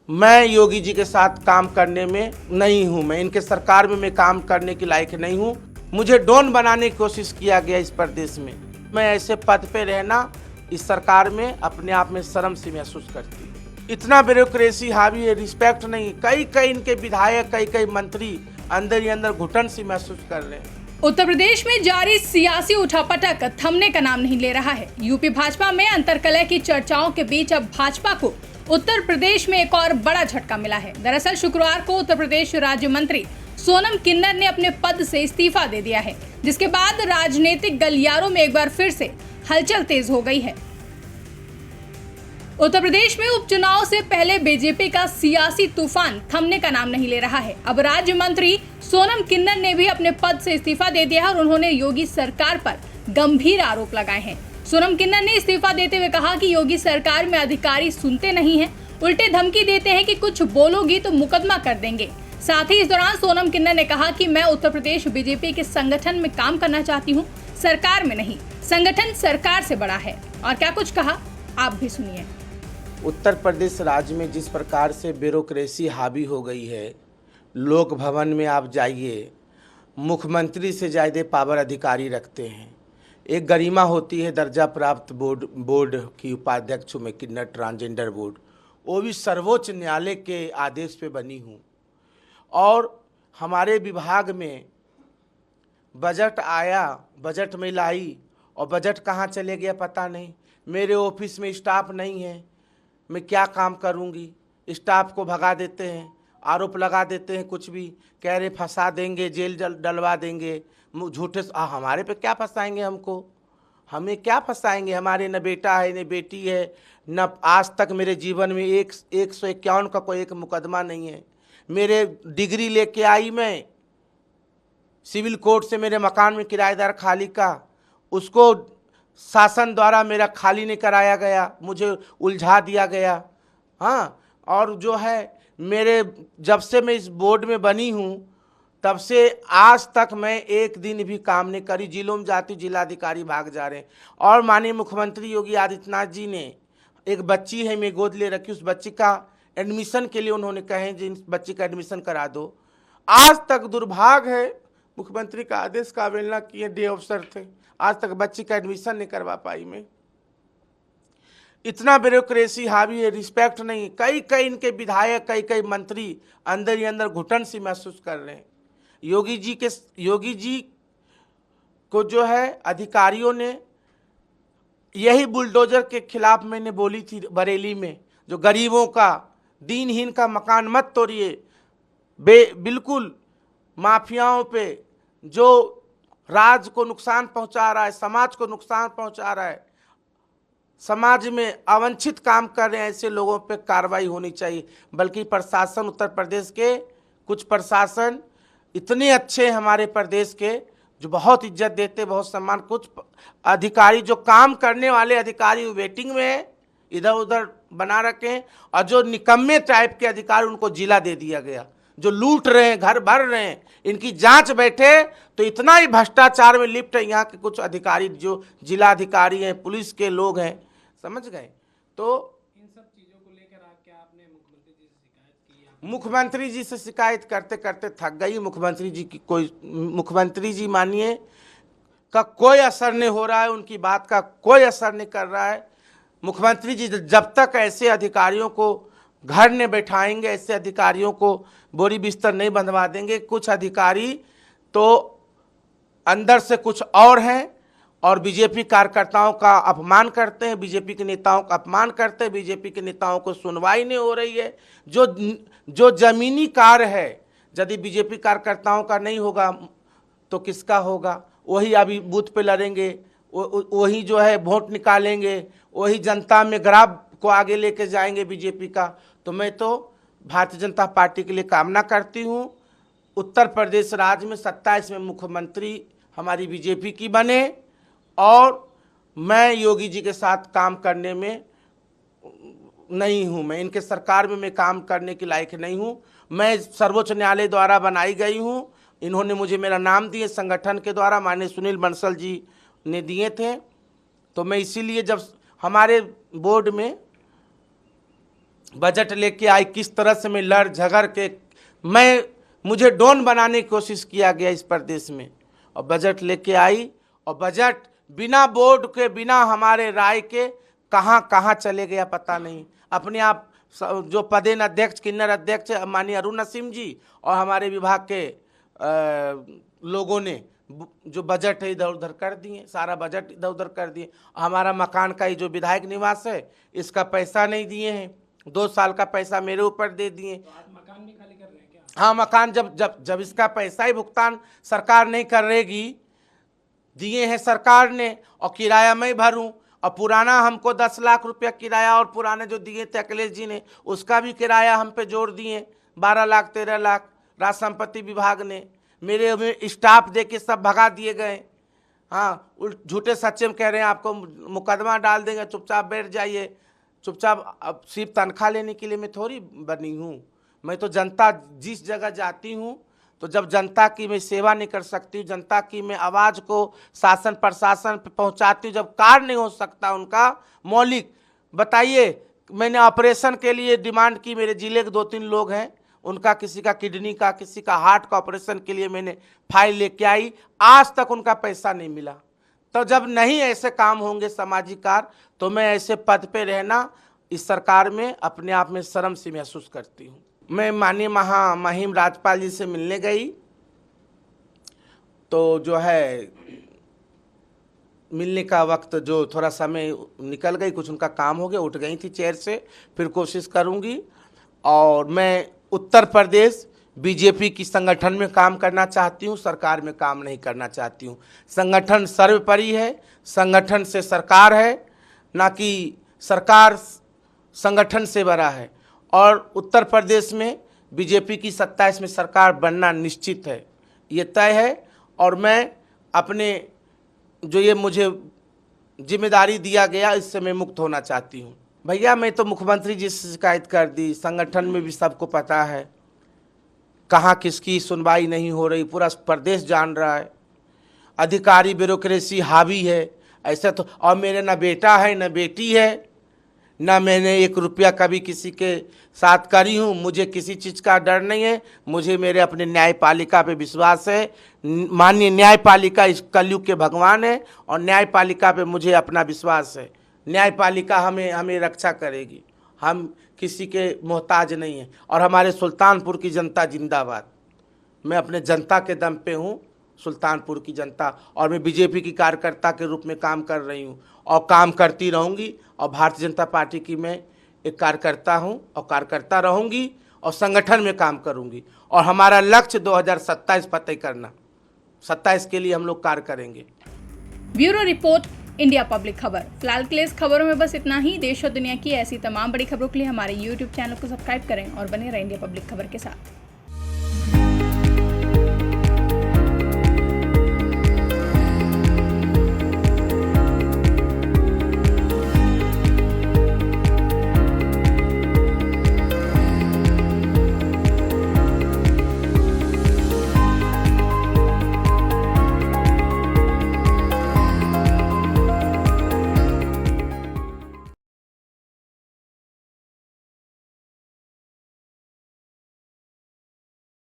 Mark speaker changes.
Speaker 1: मैं योगी जी के साथ काम करने में नहीं हूं। मैं इनके सरकार में मैं काम करने के लायक नहीं हूं। मुझे डॉन बनाने की कोशिश किया गया इस प्रदेश में। मैं ऐसे पद पे रहना इस सरकार में अपने आप में शर्म सी महसूस करती हूँ। इतना ब्यूरोक्रेसी हावी है, रिस्पेक्ट नहीं। कई इनके विधायक, कई मंत्री अंदर ही अंदर घुटन सी महसूस कर रहे हैं।
Speaker 2: उत्तर प्रदेश में जारी सियासी उठापटक थमने का नाम नहीं ले रहा है। यूपी भाजपा में अंतर्कलह की चर्चाओं के बीच अब भाजपा को उत्तर प्रदेश में एक और बड़ा झटका मिला है। दरअसल शुक्रवार को उत्तर प्रदेश राज्य मंत्री सोनम किन्नर ने अपने पद से इस्तीफा दे दिया है, जिसके बाद राजनीतिक गलियारों में एक बार फिर से हलचल तेज हो गई है। उत्तर प्रदेश में उपचुनाव से पहले बीजेपी का सियासी तूफान थमने का नाम नहीं ले रहा है। अब राज्य मंत्री सोनम किन्नर ने भी अपने पद से इस्तीफा दे दिया है और उन्होंने योगी सरकार पर गंभीर आरोप लगाए हैं। सोनम किन्नर ने इस्तीफा देते हुए कहा कि योगी सरकार में अधिकारी सुनते नहीं हैं, उल्टे धमकी देते हैं कि कुछ बोलोगी तो मुकदमा कर देंगे। साथ ही इस दौरान सोनम किन्नर ने कहा कि मैं उत्तर प्रदेश बीजेपी के संगठन में काम करना चाहती हूँ, सरकार में नहीं। संगठन सरकार से बड़ा है। और क्या कुछ कहा आप भी सुनिए।
Speaker 1: उत्तर प्रदेश राज्य में जिस प्रकार से ब्यूरोक्रेसी हावी हो गई है, लोक भवन में आप जाइए, मुख्यमंत्री से ज़्यादा पावर अधिकारी रखते हैं। एक गरिमा होती है दर्जा प्राप्त बोर्ड की उपाध्यक्ष में किन्नर ट्रांसजेंडर बोर्ड, वो भी सर्वोच्च न्यायालय के आदेश पे बनी हूँ। और हमारे विभाग में बजट आया, बजट में लाई और बजट कहाँ चले गया पता नहीं। मेरे ऑफिस में स्टाफ नहीं है, मैं क्या काम करूंगी। स्टाफ को भगा देते हैं, आरोप लगा देते हैं, कुछ भी कह रहे फंसा देंगे, जेल डलवा देंगे, झूठे। हमारे पे क्या फंसाएंगे हमको? हमें क्या फंसाएंगे? हमारे न बेटा है न बेटी है, न आज तक मेरे जीवन में 151 का कोई एक मुकदमा नहीं है। मेरे डिग्री लेके आई मैं सिविल कोर्ट से, मेरे मकान में किराएदार खाली का, उसको शासन द्वारा मेरा खाली नहीं कराया गया, मुझे उलझा दिया गया। हाँ, और जो है मेरे जब से मैं इस बोर्ड में बनी हूँ तब से आज तक मैं एक दिन भी काम नहीं करी। जिलों में जाती जिलाधिकारी भाग जा रहे हैं। और माननीय मुख्यमंत्री योगी आदित्यनाथ जी ने, एक बच्ची है मैं गोद ले रखी, उस बच्ची का एडमिशन के लिए उन्होंने कहे जिन बच्ची का एडमिशन करा दो। आज तक दुर्भाग्य है, मुख्यमंत्री का आदेश का अवहेलना किए, डे अफसर थे, आज तक बच्ची का एडमिशन नहीं करवा पाई मैं। इतना ब्यूरोक्रेसी हावी है, रिस्पेक्ट नहीं। कई इनके विधायक, कई मंत्री अंदर ही अंदर घुटन सी महसूस कर रहे हैं। योगी जी को जो है अधिकारियों ने, यही बुलडोजर के खिलाफ मैंने बोली थी बरेली में, जो गरीबों का, दीनहीन का मकान मत तोड़िए। बिल्कुल माफियाओं पे जो राज्य को नुकसान पहुंचा रहा है, समाज को नुकसान पहुंचा रहा है, समाज में अवांछित काम कर रहे हैं, ऐसे लोगों पे कार्रवाई होनी चाहिए। बल्कि प्रशासन, उत्तर प्रदेश के कुछ प्रशासन इतने अच्छे हमारे प्रदेश के, जो बहुत इज्जत देते, बहुत सम्मान। कुछ अधिकारी, जो काम करने वाले अधिकारी वेटिंग में है, इधर उधर बना रखे हैं। और जो निकम्मे टाइप के अधिकारी, उनको जिला दे दिया गया, जो लूट रहे हैं, घर भर रहे हैं। इनकी जांच बैठे तो इतना ही भ्रष्टाचार में लिप्त है यहाँ के कुछ अधिकारी, जो जिला अधिकारी हैं, पुलिस के लोग हैं, समझ गए। तो
Speaker 3: इन सब चीजों को लेकर क्या आपने मुख्यमंत्री जी से शिकायत की?
Speaker 1: मुख्यमंत्री जी से शिकायत करते करते थक गई। मुख्यमंत्री जी मानिए का कोई असर नहीं हो रहा है, उनकी बात का कोई असर नहीं कर रहा है। मुख्यमंत्री जी जब तक ऐसे अधिकारियों को घर में बैठाएंगे, ऐसे अधिकारियों को बोरी बिस्तर नहीं बंधवा देंगे। कुछ अधिकारी तो अंदर से कुछ और हैं और बीजेपी कार्यकर्ताओं का अपमान करते हैं, बीजेपी के नेताओं का अपमान करते हैं। बीजेपी के नेताओं को सुनवाई नहीं हो रही है। जो जमीनी कार्य है, यदि बीजेपी कार्यकर्ताओं का नहीं होगा तो किसका होगा? वही अभी बूथ पे लड़ेंगे, वही जो है वोट निकालेंगे, वही जनता में ग्राफ को आगे लेके जाएंगे बीजेपी का। तो मैं तो भारतीय जनता पार्टी के लिए कामना करती हूँ, उत्तर प्रदेश राज्य में 27 में मुख्यमंत्री हमारी बीजेपी की बने और मैं योगी जी के साथ काम करने में नहीं हूँ। मैं इनके सरकार में मैं काम करने के लायक नहीं हूँ। मैं सर्वोच्च न्यायालय द्वारा बनाई गई हूँ। इन्होंने मुझे मेरा नाम दिए संगठन के द्वारा, माननीय सुनील बंसल जी ने दिए थे। तो मैं इसीलिए जब हमारे बोर्ड में बजट लेके आई, किस तरह से मैं लड़ झगड़ के मुझे डॉन बनाने की कोशिश किया गया इस प्रदेश में, और बजट लेके आई, और बजट बिना बोर्ड के, बिना हमारे राय के कहाँ कहाँ चले गया पता नहीं। अपने आप जो पदेन अध्यक्ष, किन्नर अध्यक्ष माननीय अरुण नसीम जी और हमारे विभाग के लोगों ने जो बजट है इधर उधर कर दिए, सारा बजट इधर उधर कर दिए। हमारा मकान का ये जो विधायक निवास है इसका पैसा नहीं दिए हैं, 2 साल का पैसा मेरे ऊपर दे दिए।
Speaker 3: तो आज मकान भी खाली कर रहे हैं क्या?
Speaker 1: हाँ, मकान जब इसका पैसा ही भुगतान सरकार नहीं कर रहेगी, दिए हैं सरकार ने और किराया मैं भरूं, और पुराना हमको 10 लाख रुपया किराया, और पुराने जो दिए थे अखिलेश जी ने उसका भी किराया हम पे जोड़ दिए 12 लाख 13 लाख। राज संपत्ति विभाग ने मेरे में स्टाफ दे के सब भगा दिए गए। हाँ, झूठे सच्चे में कह रहे हैं आपको मुकदमा डाल देंगे, चुपचाप बैठ जाइए, चुपचाप। अब सिर्फ तनख्वाह लेने के लिए मैं थोड़ी बनी हूँ, मैं तो जनता जिस जगह जाती हूँ तो जब जनता की मैं सेवा नहीं कर सकती, जनता की मैं आवाज़ को शासन प्रशासन पे पहुँचाती हूँ, जब कार्य नहीं हो सकता उनका मौलिक। बताइए, मैंने ऑपरेशन के लिए डिमांड की, मेरे जिले के 2-3 लोग हैं, उनका किसी का किडनी का, किसी का हार्ट का ऑपरेशन के लिए मैंने फाइल लेके आई, आज तक उनका पैसा नहीं मिला। तो जब नहीं ऐसे काम होंगे सामाजिक कार्य, तो मैं ऐसे पद पे रहना इस सरकार में अपने आप में शर्म से महसूस करती हूँ। मैं माननीय महामहिम राज्यपाल जी से मिलने गई, तो जो है मिलने का वक्त जो थोड़ा समय निकल गई, कुछ उनका काम हो गया, उठ गई थी चेयर से, फिर कोशिश करूँगी। और मैं उत्तर प्रदेश बीजेपी की संगठन में काम करना चाहती हूँ, सरकार में काम नहीं करना चाहती हूँ। संगठन सर्वोपरि है, संगठन से सरकार है, ना कि सरकार संगठन से बड़ा है। और उत्तर प्रदेश में बीजेपी की सत्ता, इसमें सरकार बनना निश्चित है, ये तय है। और मैं अपने जो ये मुझे जिम्मेदारी दिया गया, इससे मैं मुक्त होना चाहती हूँ। भैया, मैं तो मुख्यमंत्री जी से शिकायत कर दी, संगठन में भी सबको पता है कहाँ किसकी सुनवाई नहीं हो रही, पूरा प्रदेश जान रहा है। अधिकारी ब्यूरोक्रेसी हावी है ऐसा तो। और मेरे ना बेटा है ना बेटी है, ना मैंने 1 रुपया कभी किसी के साथ करी हूँ, मुझे किसी चीज़ का डर नहीं है। मुझे मेरे अपने न्यायपालिका पे विश्वास है। माननीय न्यायपालिका इस कलयुग के भगवान है, और न्यायपालिका पे मुझे अपना विश्वास है। न्यायपालिका हमें रक्षा करेगी, हम किसी के मोहताज नहीं हैं। और हमारे सुल्तानपुर की जनता जिंदाबाद। मैं अपने जनता के दम पे हूँ, सुल्तानपुर की जनता, और मैं बीजेपी की कार्यकर्ता के रूप में काम कर रही हूँ और काम करती रहूँगी। और भारतीय जनता पार्टी की मैं एक कार्यकर्ता हूँ और कार्यकर्ता रहूँगी, और संगठन में काम करूँगी। और हमारा लक्ष्य 2027 पर तय करना, 27 के लिए हम लोग कार्य करेंगे।
Speaker 2: ब्यूरो रिपोर्ट, इंडिया पब्लिक खबर। फिलहाल के लिए इस खबरों में बस इतना ही। देश और दुनिया की ऐसी तमाम बड़ी खबरों के लिए हमारे YouTube चैनल को सब्सक्राइब करें और बने रहें इंडिया पब्लिक खबर के साथ।